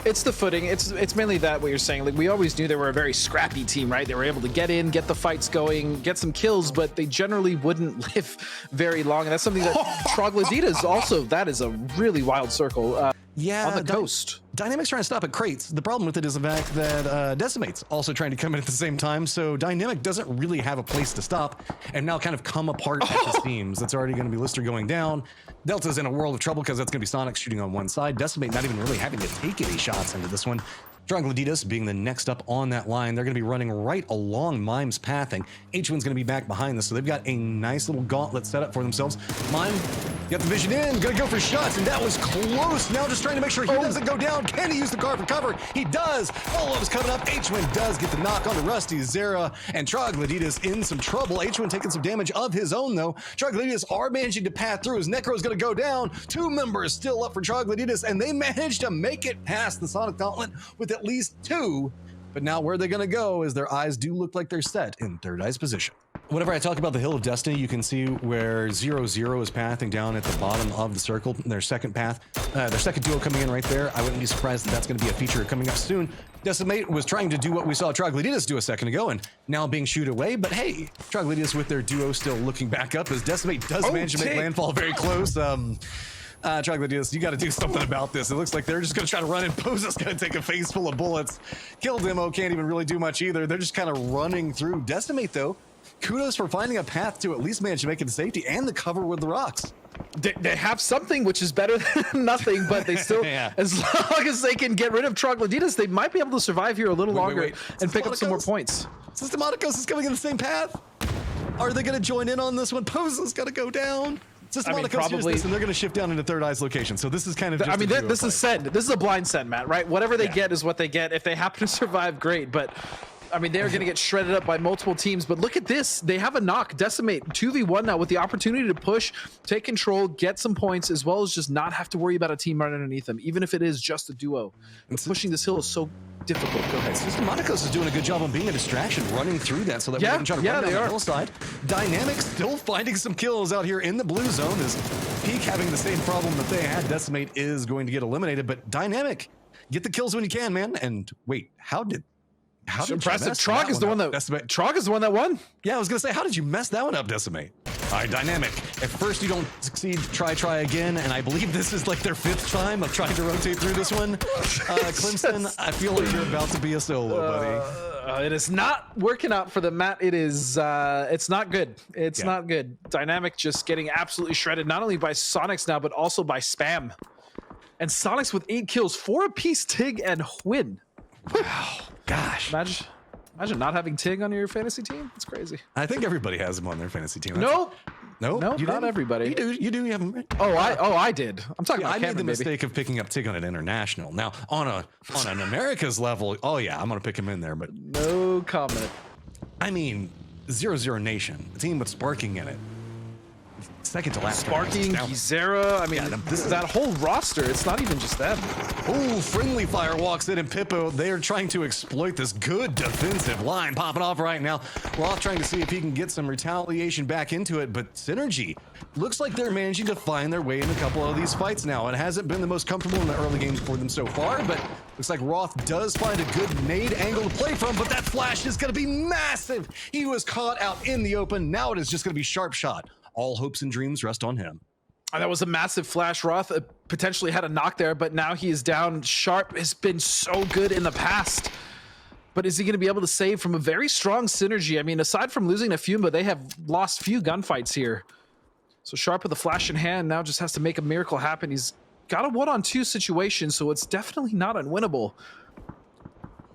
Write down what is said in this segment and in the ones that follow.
It's the footing. It's mainly that what you're saying. Like we always knew they were a very scrappy team, right? They were able to get in, get the fights going, get some kills, but they generally wouldn't live very long. And that's something that Troglodytes also. That is a really wild circle. Yeah, on the coast. Dynamic's trying to stop at crates. The problem with it is the fact that Decimate's also trying to come in at the same time, so Dynamic doesn't really have a place to stop, and now kind of come apart at the seams. That's already going to be Lister going down. Delta's in a world of trouble because that's going to be Sonic shooting on one side. Decimate not even really having to take any shots into this one. Troglodytes being the next up on that line. They're going to be running right along Mime's pathing. H1's going to be back behind this, so they've got a nice little gauntlet set up for themselves. Mime got the vision in, going to go for shots, and that was close. Now just trying to make sure he doesn't go down. Can he use the car for cover? He does. Follow-up is coming up. H1 does get the knock on the Rusty. Zera and Troglodytes in some trouble. H1 taking some damage of his own, though. Troglodytes are managing to path through. His Necro's going to go down. 2 members still up for Troglodytes, and they managed to make it past the Sonic Gauntlet with at least 2. But now where they're going to go is their eyes do look like they're set in Third Eye's position. Whenever I talk about the Hill of Destiny, you can see where 0-0 is pathing down at the bottom of the circle. Their second path, their second duo coming in right there. I wouldn't be surprised if that's going to be a feature coming up soon. Decimate was trying to do what we saw Troglodytes do a second ago and now being shooed away. But hey, Troglodytes with their duo still looking back up as Decimate does manage to make landfall very close. Troglodytes, you got to do something about this. It looks like they're just going to try to run in. Posa's going to take a face full of bullets. Kill Demo can't even really do much either. They're just kind of running through. Decimate, though, kudos for finding a path to at least manage to make it to safety and the cover with the rocks. They have something, which is better than nothing, but they still, as long as they can get rid of Troglodytes, they might be able to survive here a little longer and pick up some more points. Systematicos is coming in the same path. Are they going to join in on this one? Posa's got to go down. Probably, and they're going to shift down into Third Eye's location. So this is kind of just this is send. This is a blind send, Matt, right? Whatever they get is what they get. If they happen to survive, great. But I mean, they're going to get shredded up by multiple teams. But look at this. They have a knock. Decimate 2v1 now with the opportunity to push, take control, get some points, as well as just not have to worry about a team right underneath them, even if it is just a duo. And pushing this hill is so difficult. Go ahead. Systematicos is doing a good job on being a distraction, running through that so that we can try to run down the hillside. Dynamic still finding some kills out here in the blue zone. As Peak having the same problem that they had. Decimate is going to get eliminated, but Dynamic, get the kills when you can, man. And wait, how did impressive. Trog is the one that Trog is the one that won. Yeah, I was gonna say, how did you mess that one up, Decimate? All right, Dynamic. At first you don't succeed, try again, and I believe this is like their 5th time of trying to rotate through this one. Clemson, I feel like you're about to be a solo, buddy. It is not working out for them, Matt. It is. It's not good. It's not good. Dynamic just getting absolutely shredded, not only by Sonics now, but also by Spam. And Sonics with 8 kills, 4 apiece, Tig and Hwin. Wow. Gosh. Imagine not having Tig on your fantasy team. It's crazy. I think everybody has him on their fantasy team. Nope. Nope, not everybody. You do. You have him. Right? I did. I'm talking about I made the mistake of picking up Tig on an international. Now, on an America's level, I'm going to pick him in there, but no comment. I mean, 0-0 Nation, a team with Sparking in it. Second to last. Sparking, Gizera. I mean, that whole roster. It's not even just them. Oh, Friendly Fire walks in, and Pippo, they are trying to exploit this good defensive line popping off right now. Roth trying to see if he can get some retaliation back into it, but Synergy looks like they're managing to find their way in a couple of these fights now. It hasn't been the most comfortable in the early games for them so far, but looks like Roth does find a good nade angle to play from, but that flash is going to be massive. He was caught out in the open. Now it is just going to be sharp shot. All hopes and dreams rest on him. That was a massive flash. Roth potentially had a knock there, but now he is down. Sharp has been so good in the past. But is he going to be able to save from a very strong Synergy? I mean, aside from losing a few, but they have lost few gunfights here. So Sharp with a flash in hand now just has to make a miracle happen. He's got a 1-on-2 situation, so it's definitely not unwinnable.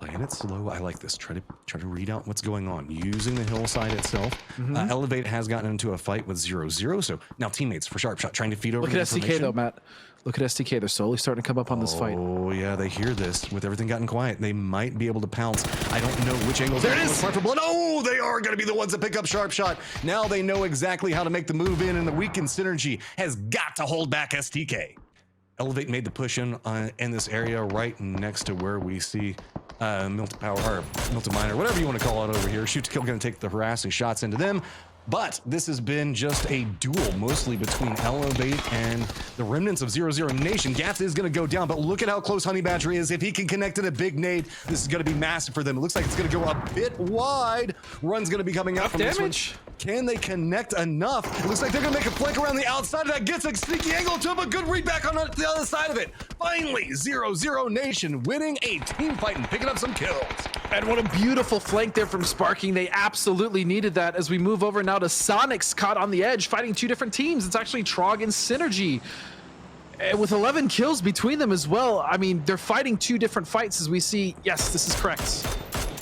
Playing it slow. I like this. Try to read out what's going on. Using the hillside itself. Elevate has gotten into a fight with 0-0. So now teammates for Sharp Shot trying to feed over. Look at STK though, Matt. Look at STK. They're slowly starting to come up on this fight. Oh yeah, they hear this. With everything gotten quiet, they might be able to pounce. I don't know which angles. There it is. Preferable. No, they are going to be the ones that pick up Sharp Shot. Now they know exactly how to make the move in, and the weakened Synergy has got to hold back STK. Elevate made the push in this area right next to where we see Milton Power or Milton Miner, whatever you want to call it over here. Shoot to kill, going to take the harassing shots into them. But this has been just a duel, mostly between Elevate and the remnants of 0-0 Nation. Gats is going to go down, but look at how close Honey Badger is. If he can connect in a big nade, this is going to be massive for them. It looks like it's going to go a bit wide. Run's going to be coming out from damage. this one. Can they connect enough? It looks like they're going to make a flank around the outside of that. Gets a sneaky angle to him. A good read back on the other side of it. Finally, 0-0 Nation winning a team fight and picking up some kills. And what a beautiful flank there from Sparking. They absolutely needed that. As we move over now to Sonics, caught on the edge, fighting two different teams. It's actually Trog and Synergy. And with 11 kills between them as well. I mean, they're fighting two different fights as we see. Yes, this is correct.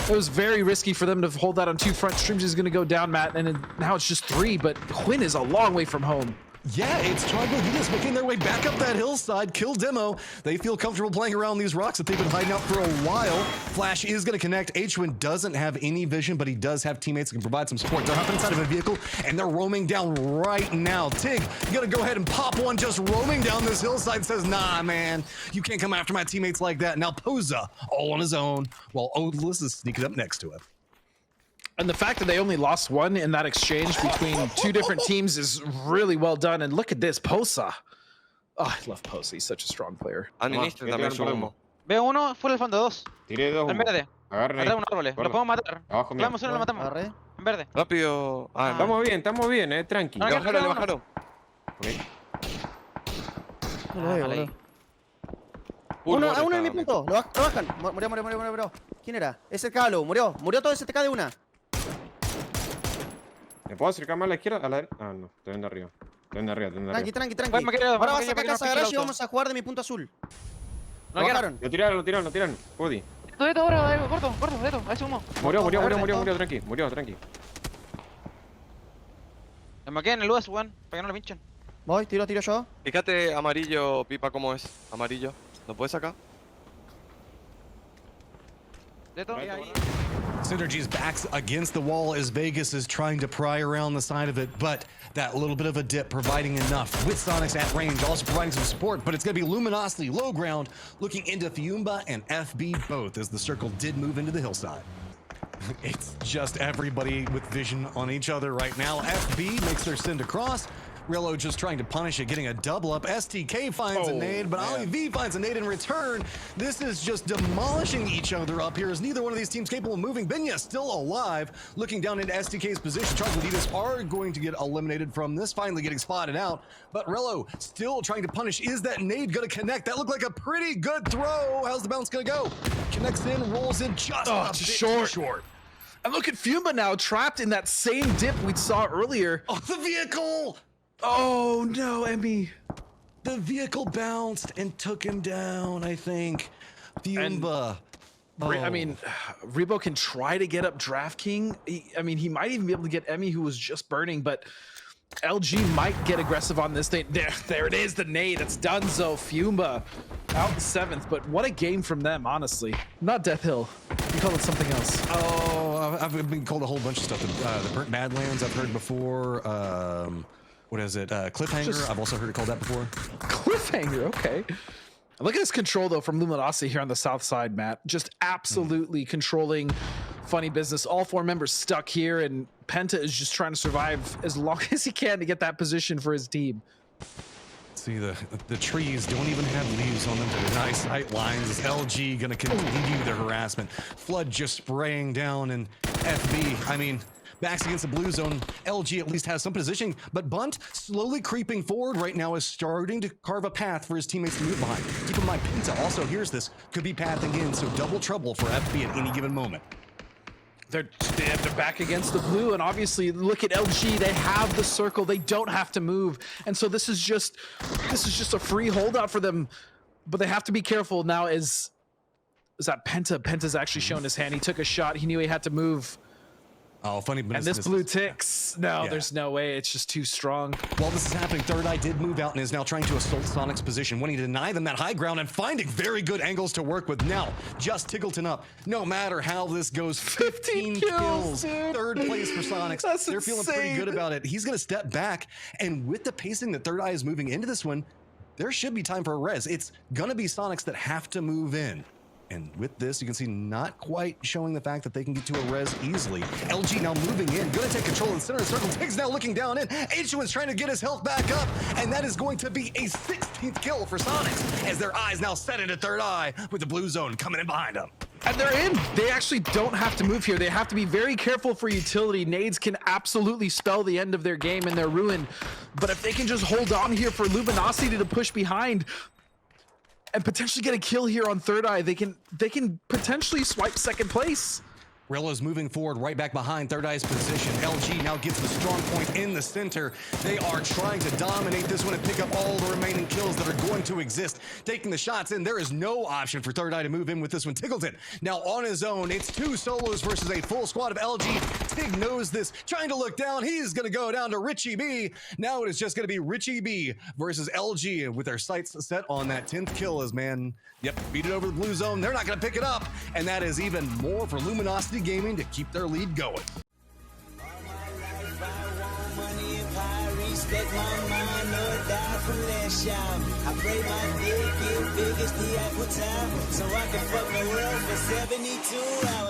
It was very risky for them to hold that on two front. Streams is going to go down, Matt, and now it's just 3, but Quinn is a long way from home. Yeah, it's Troglodytes making their way back up that hillside. Kill Demo. They feel comfortable playing around these rocks that they've been hiding out for a while. Flash is going to connect. H1 doesn't have any vision, but he does have teammates that can provide some support. They're hopping inside of a vehicle, and they're roaming down right now. Tig, you got to go ahead and pop one just roaming down this hillside. Says, nah, man, you can't come after my teammates like that. Now Poza, all on his own, while Odalus is sneaking up next to him. And the fact that they only lost one in that exchange between two different teams is really well done. And look at this, Posa. Oh, I love Posa. He's such a strong player. Al inicio también su humo. Veo uno fuera del fondo, 2. Tiré 2. En verde. Agarren ahí. Atrás de un árbol. Lo Corre. podemos matar. Abajo mío. Vamos, uno lo matamos. Agarré. En verde. Rápido. Ah, Estamos bien, tranqui. Ah, le bajaron, le bajaron. Ok. No lo veo, Vale. boludo. Full Uno en mi ball punto. Lo bajan. Murió. ¿Quién era? Ese Calo. Murió todo ese TK de una. ¿Me puedo acercar más a la izquierda? A la derecha. Ah, no. Estoy de arriba. Tranqui. Pues me quedo, Ahora vas a pequeño, sacar pequeño, casa pequeño garage y auto. vamos a jugar de mi punto azul. No Lo quiero. bajaron. Lo tiraron. Pudi. Dedo ahora, corto, dedo. Ahí se humo. Murió, tranqui. Me maqué en el US, weón, para que no lo pinchen. Voy, tiro yo. Fíjate amarillo, Pipa, cómo es. Amarillo. ¿Lo puedes sacar? Dedo. Synergy's backs against the wall as Vegas is trying to pry around the side of it, but that little bit of a dip providing enough with Sonics at range, also providing some support, but it's going to be Luminosity low ground looking into Fiumba and FB both as the circle did move into the hillside. It's just everybody with vision on each other right now. FB makes their send across. Rillo just trying to punish it, getting a double up. STK finds a nade, but Ali V finds a nade in return. This is just demolishing each other up here as neither one of these teams capable of moving. Benya still alive, looking down into STK's position. Troglodytes are going to get eliminated from this, finally getting spotted out. But Rillo still trying to punish. Is that nade going to connect? That looked like a pretty good throw. How's the bounce going to go? Connects in, rolls in just a bit too short. And look at Fiumba now, trapped in that same dip we saw earlier. Oh, the vehicle! Oh no, Emmy. The vehicle bounced and took him down, I think. Fiumba. I mean, Rebo can try to get up DraftKing. He might even be able to get Emmy, who was just burning, but LG might get aggressive on this thing. There it is, the nade. It's Dunzo. Fiumba out in 7th, but what a game from them, honestly. Not Death Hill. You call it something else. Oh, I've been called a whole bunch of stuff. The Burnt Badlands I've heard before. What is it? Cliffhanger. I've also heard it called that before. Cliffhanger, okay. Look at this control, though, from Luminosity here on the south side, Matt. Just absolutely controlling funny business. All 4 members stuck here, and Penta is just trying to survive as long as he can to get that position for his team. See, the trees don't even have leaves on them to deny sight lines. Is LG going to continue their harassment? Flood just spraying down, and FB, I mean, backs against the blue zone. LG at least has some positioning, but Bunt slowly creeping forward right now is starting to carve a path for his teammates to move behind. Keep in mind, Pinta also hears this, could be pathing in, so double trouble for FB at any given moment. They're back against the blue, and obviously look at LG. They have the circle. They don't have to move, and so this is just a free holdout for them. But they have to be careful now. Is that Penta? Penta's actually shown his hand. He took a shot. He knew he had to move. Oh, funny. And this blue ticks. No, Yeah. There's no way. It's just too strong. While this is happening, Third Eye did move out and is now trying to assault Sonic's position, wanting to deny them that high ground and finding very good angles to work with. Now, just Tiggleton up. No matter how this goes, 15 kills. dude. 3rd place for Sonics. That's They're feeling pretty insane. good about it. He's going to step back, and with the pacing that Third Eye is moving into this one, there should be time for a res. It's going to be Sonics that have to move in. And with this, you can see not quite showing the fact that they can get to a res easily. LG now moving in, gonna take control in the center of the circle. Tiggs now looking down in. H1's trying to get his health back up, and that is going to be a 16th kill for Sonics as their eyes now set into third eye with the blue zone coming in behind them. And they're in. They actually don't have to move here. They have to be very careful for utility. Nades can absolutely spell the end of their game and their ruin. But if they can just hold on here for Luminosity to push behind and potentially get a kill here on third eye, they can potentially swipe second place. Rello's moving forward right back behind third eye's position. LG now gets the strong point in the center. They are trying to dominate this one and pick up all the remaining kills that are going to exist. Taking the shots in, there is no option for third eye to move in with this one. Tiggleton now on his own. It's 2 solos versus a full squad of LG. Tig knows this, trying to look down. He's gonna go down to Richie B. Now it is just gonna be Richie B versus LG with their sights set on that 10th kill as man, yep, beat it over the blue zone. They're not gonna pick it up. And that is even more for Luminosity Gaming to keep their lead going. Respect my mind, no die from last shot. I pray my dick get big as the Apple Tower, so I can fuck the world for 72 hours.